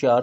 4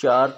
4